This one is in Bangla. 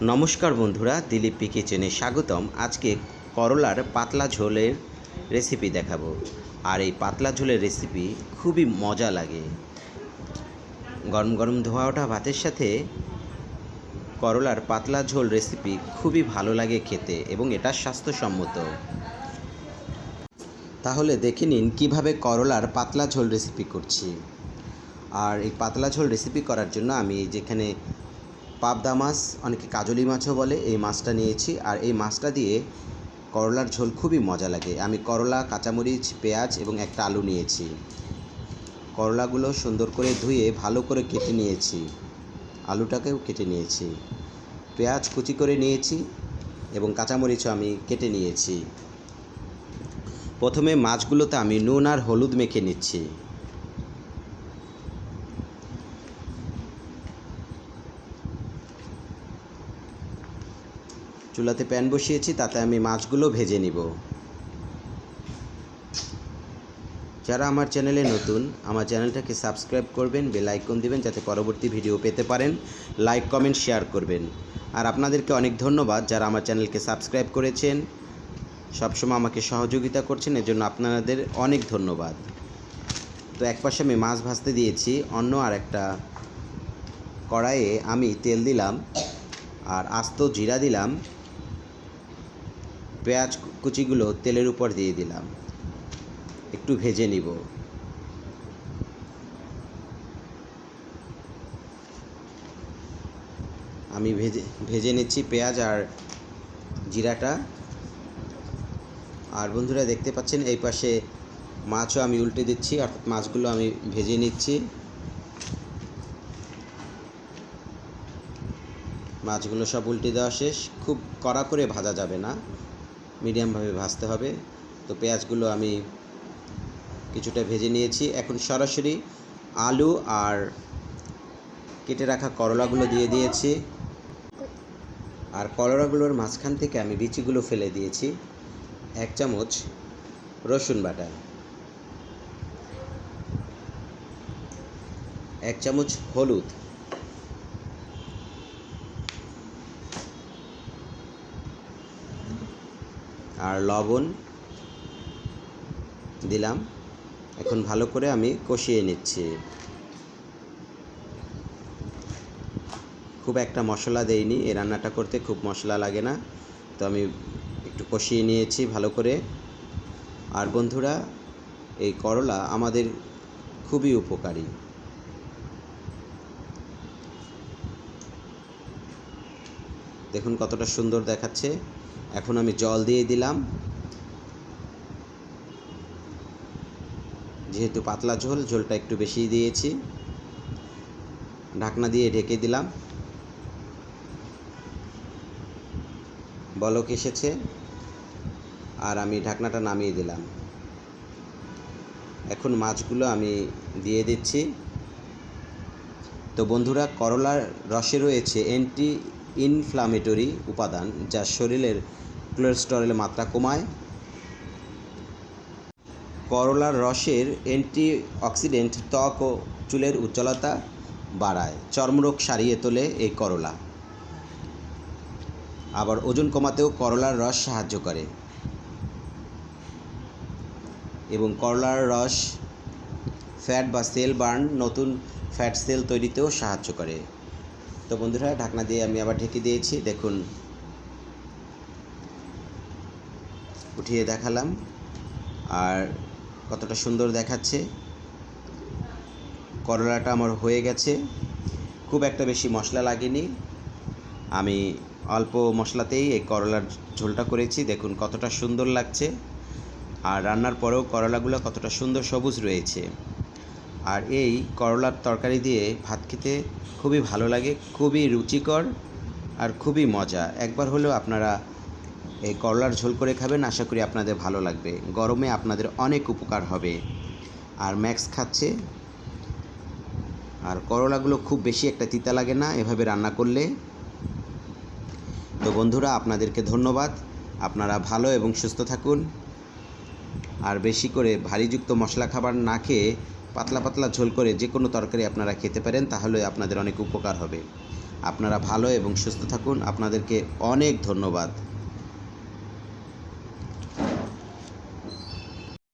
নমস্কার বন্ধুরা, দিলীপ পি কিচেনে স্বাগতম। আজকে করলার পাতলা ঝোলের রেসিপি দেখাবো। আর এই পাতলা ঝোলের রেসিপি খুবই মজা লাগে। গরম গরম ধোয়া ওঠা ভাতের সাথে করলার পাতলা ঝোল রেসিপি খুবই ভালো লাগে খেতে, এবং এটা স্বাস্থ্যসম্মত। তাহলে দেখে নিন কিভাবে করলার পাতলা ঝোল রেসিপি করছি। আর এই পাতলা ঝোল রেসিপি করার জন্য আমি যেখানে পাবদা মাছ, অনেকে কাজলি মাছও বলে, এই মাছটা নিয়েছি। আর এই মাছটা দিয়ে করলার ঝোল খুবই মজা লাগে। আমি করলা, কাঁচামরিচ, পেঁয়াজ এবং একটা আলু নিয়েছি। করলাগুলো সুন্দর করে ধুয়ে ভালো করে কেটে নিয়েছি, আলুটাকেও কেটে নিয়েছি, পেঁয়াজ কুচি করে নিয়েছি এবং কাঁচামরিচও আমি কেটে নিয়েছি। প্রথমে মাছগুলোতে আমি নুন আর হলুদ মেখে নিচ্ছি। চুলাতে প্যান বসিয়েছি, তাতে আমি মাছগুলো ভেজে নিব। যারা আমার চ্যানেলে নতুন, আমার চ্যানেলটাকে সাবস্ক্রাইব করবেন, বেল আইকন দিবেন যাতে পরবর্তী ভিডিও পেতে পারেন। লাইক, কমেন্ট, শেয়ার করবেন। আর আপনাদেরকে অনেক ধন্যবাদ যারা আমার চ্যানেলকে সাবস্ক্রাইব করেছেন, সবসময় আমাকে সহযোগিতা করছেন, এর জন্য আপনাদের অনেক ধন্যবাদ। তো একপাশে আমি মাছ ভাজতে দিয়েছি, অন্য আর একটা কড়াইয়ে আমি তেল দিলাম আর আস্ত জিরা দিলাম। পেঁয়াজ কুচিগুলো তেলের উপর দিয়ে দিলাম, একটু ভেজে নিব। আমি ভেজে নিচ্ছি পেঁয়াজ আর জিরাটা। আর বন্ধুরা দেখতে পাচ্ছেন এই পাশে মাছও আমি উল্টে দিচ্ছি, অর্থাৎ মাছগুলো আমি ভেজে নিচ্ছি। মাছগুলো সব উল্টে দেওয়া শেষ। খুব কড়া করে ভাজা যাবে না, মিডিয়ামভাবে ভাজতে হবে। তো পেঁয়াজগুলো আমি কিছুটা ভেজে নিয়েছি। এখন সরাসরি আলু আর কেটে রাখা করলাগুলো দিয়ে দিয়েছি। আর করলাগুলোর মাঝখান থেকে আমি বিচিগুলো ফেলে দিয়েছি। 1 চামচ রসুন বাটা, 1 চামচ হলুদ, আর লবণ দিলাম। এখন ভালো করে আমি কষিয়ে নিচ্ছি। খুব একটা মশলা দেইনি, এই রান্নাটা করতে খুব মশলা লাগে না। তো আমি একটু কষিয়ে নিয়েছি ভালো করে। আর বন্ধুরা, এই করলা আমাদের খুবই উপকারী। দেখুন কতটা সুন্দর দেখাচ্ছে। এখন আমি জল দিয়ে দিলাম। যেহেতু পাতলা ঝোল, ঝোলটা একটু বেশি দিয়েছি। ঢাকনা দিয়ে ঢেকে দিলাম। বলক এসেছে আর আমি ঢাকনাটা নামিয়ে দিলাম। এখন মাছগুলো আমি দিয়ে দিচ্ছি। তো বন্ধুরা, করলার রসে রয়েছে অ্যান্টি ইনফ্লামেটরি উপাদান, যা শরীরের কোলেস্টেরলের মাত্রা কমায়। করলার রসের অ্যান্টিঅক্সিডেন্ট ত্বক ও চুলের উজ্জ্বলতা বাড়ায়, চর্মরোগ সারিয়ে তোলে এই করলা। আবার ওজন কমাতেও করলার রস সাহায্য করে, এবং করলার রস ফ্যাট বা সেল বার্ন, নতুন ফ্যাট সেল তৈরিতেও সাহায্য করে। তো বন্ধুরা, ঢাকনা দিয়ে আমি আবার ঢেকে দিয়েছি। দেখুন, উঠিয়ে দেখালাম আর কতটা সুন্দর দেখাচ্ছে। করলাটা আমার হয়ে গেছে। খুব একটা বেশি মশলা লাগেনি, আমি অল্প মশলাতেই এই করলার ঝোলটা করেছি। দেখুন কতটা সুন্দর লাগছে। আর রান্নার পরেও করলাগুলো কতটা সুন্দর সবুজ রয়েছে। আর এই করলার তরকারি দিয়ে ভাত খেতে খুবই ভালো লাগে, খুবই রুচিকর আর খুবই মজা। একবার হলেও আপনারা এই করলার ঝোল করে খাবেন, আশা করি আপনাদের ভালো লাগবে। গরমে আপনাদের অনেক উপকার হবে। আর ম্যাক্স খাচ্ছে। আর করলাগুলো খুব বেশি একটা তিতা লাগে না এভাবে রান্না করলে। তো বন্ধুরা, আপনাদেরকে ধন্যবাদ। আপনারা ভালো এবং সুস্থ থাকুন। আর বেশি করে ভারীযুক্ত মশলা খাবার না খেয়ে পাতলা পাতলা ঝোল করে যে কোনো তরকারি আপনারা খেতে পারেন, তাহলে আপনাদের অনেক উপকার হবে। আপনারা ভালো এবং সুস্থ থাকুন। আপনাদেরকে অনেক ধন্যবাদ।